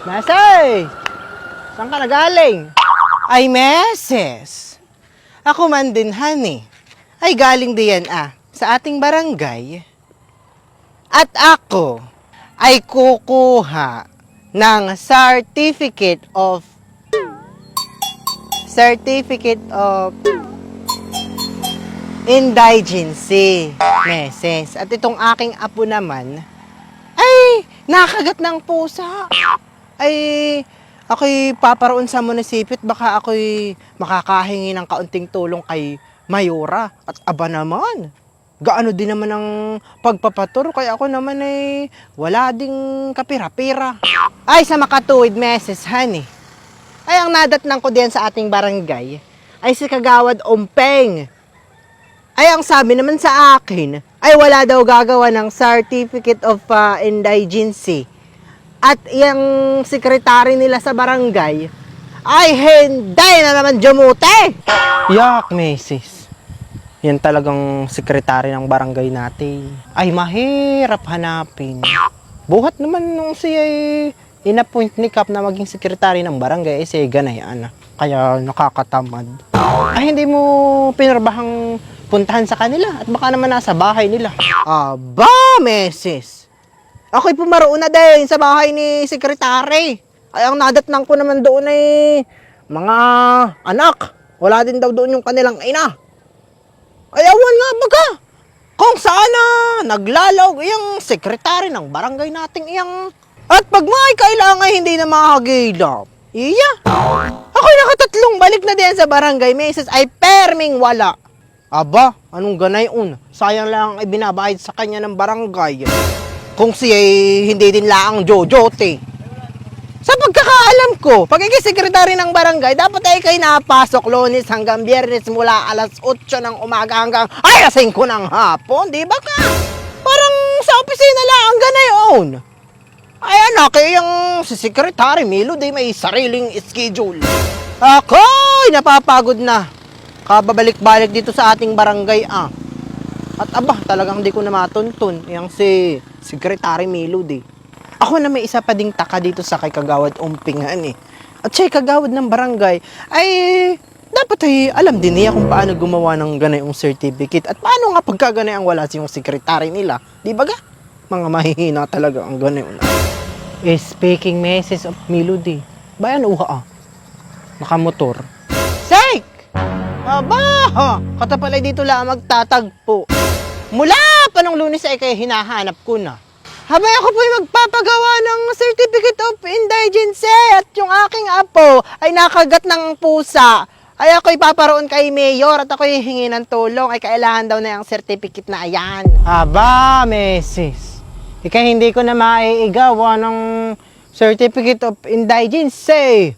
Mesay! Saan ka nagaling? Ay, meses! Ako man din, honey. Ay, galing diyan sa ating barangay. At ako ay kukuha ng certificate of indigency, meses. At itong aking apo naman ay nakagat ng pusa. Ay, ako'y paparoon sa munisipyo at baka ako'y makakahingi ng kaunting tulong kay Mayora. At aba naman, gaano din naman ang pagpapaturo kaya ako naman ay wala ding kapira-pira. Ay, sa makatuwid, meses, honey. Ay, ang nadatnang ko diyan sa ating barangay ay si Kagawad Ompeng. Ay, ang sabi naman sa akin ay wala daw gagawa ng certificate of indigency. At yung sekretary nila sa barangay ay hindi na naman jumute. Yak, meses. Yan talagang sekretary ng barangay natin. Ay, mahirap hanapin. Buhat naman nung siya in-appoint ni Kap na maging sekretary ng barangay, siya ganayan. Kaya nakakatamad. Ay, hindi mo pinarbahang puntahan sa kanila at baka naman nasa bahay nila. Aba, meses. Ako'y pumaroon na din sa bahay ni sekretary. Ay, ang nadatnang ko naman doon ay mga anak. Wala din daw doon yung kanilang ina. Ay, awan nga baga. Kung sana naglalawag yung sekretary ng barangay nating iyang. At pag may kailangan hindi na makagilap. Iya. Ako'y nakatatlong balik na din sa barangay, meses, ay perming wala. Aba, anong ganay un? Sayang lang ay binabayad sa kanya ng barangay. Kung siya hindi din laang jojote. Sa pagkakaalam ko, pag sekretary ng barangay, dapat ay kayo napasok Lunes hanggang Biyernes mula alas 8 ng umaga hanggang alas 5 ng hapon, di ba ka? Parang sa opisina lang ang ganayon. Ay anak, yung si Secretary Milo di may sariling schedule. Ako'y napapagod na. Kababalik-balik dito sa ating barangay At aba, talagang di ko na matuntun. Yang si Secretary Milo di. Ako na may isa pa ding taka dito sa kay Kagawad Umpingan At siya kagawad ng barangay ay dapat ay alam din niya kung paano gumawa ng ganayong certificate. At paano nga pagkaganayang wala siyang sekretary nila. Di ba ga? Mga mahihina talaga ang ganayon. Speaking message of Melody. Bayan uha nakamotor. Sek! Aba! Katapalay dito lang magtatagpo. Mula pa nung Lunes ay kaya hinahanap ko na. Habay ako po'y magpapagawa ng certificate of indigency at yung aking apo ay nakagat ng pusa. Ay ako'y paparoon kay Mayor at ako'y hingi ng tulong ay kailangan daw na yung certificate na ayan. Aba, meses. Ika hindi ko na maiigawa ng certificate of indigency.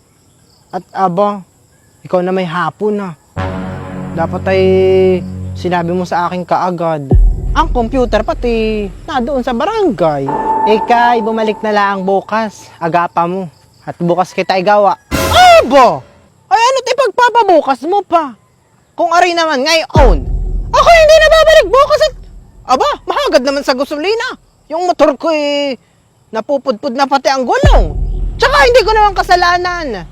At aba, ikaw na may hapon na. Dapat ay sinabi mo sa akin kaagad. Ang computer pati na doon sa barangay. Ika'y bumalik na lang bukas. Agapa mo. At bukas kita igawa. Aba! Ay ano't ipagpapabukas mo pa? Kung ari naman ngayon. Ako hindi na babalik bukas at... Aba, mahagad naman sa gasolina. Yung motor ko napupudpud na pati ang gulong. Tsaka hindi ko naman kasalanan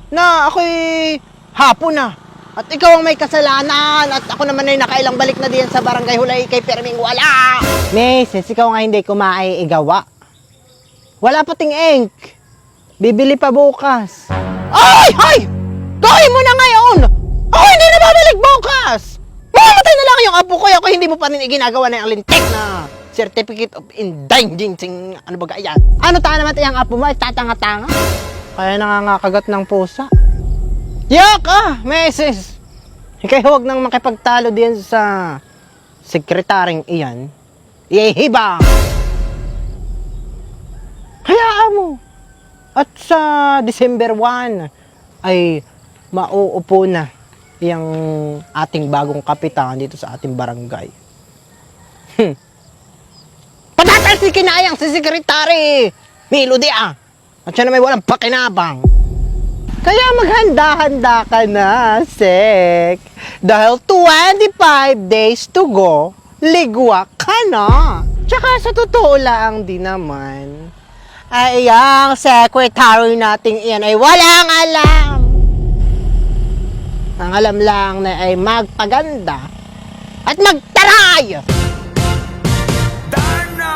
na ako'y hapon na. At ikaw ang may kasalanan at ako naman ay nakailang balik na diyan sa barangay hulay kay perming wala. Meses, ikaw nga hindi ko maiigawa. Wala pating ink. Bibili pa bukas. Ay! Ay! Gawin mo na ngayon! Ako hindi na babalik bukas! Mamatay na lang yung apo ko. Ako hindi mo pa rin iginagawa na yung lintik na certificate of indigency. Ano ba yan? Ano ta naman yung apo mo ay tatanga-tanga? Kaya nangangakagat ng pusa. Yak meses! Ikay huwag nang makipagtalo diyan sa sekretaring iyan. Ihibang! Hayaan mo! At sa December 1 ay mauupo na yung ating bagong kapitan dito sa ating barangay. Patatalsikin na yang si sekretary Melody At siya na may walang pakinabang. Kaya maghanda-handa ka na, Sek. Dahil 25 days to go, ligwa ka na. Tsaka sa totoo lang din naman, ay ang secretary nating iyan ay walang alam. Ang alam lang na ay magpaganda at magtaray. Darna!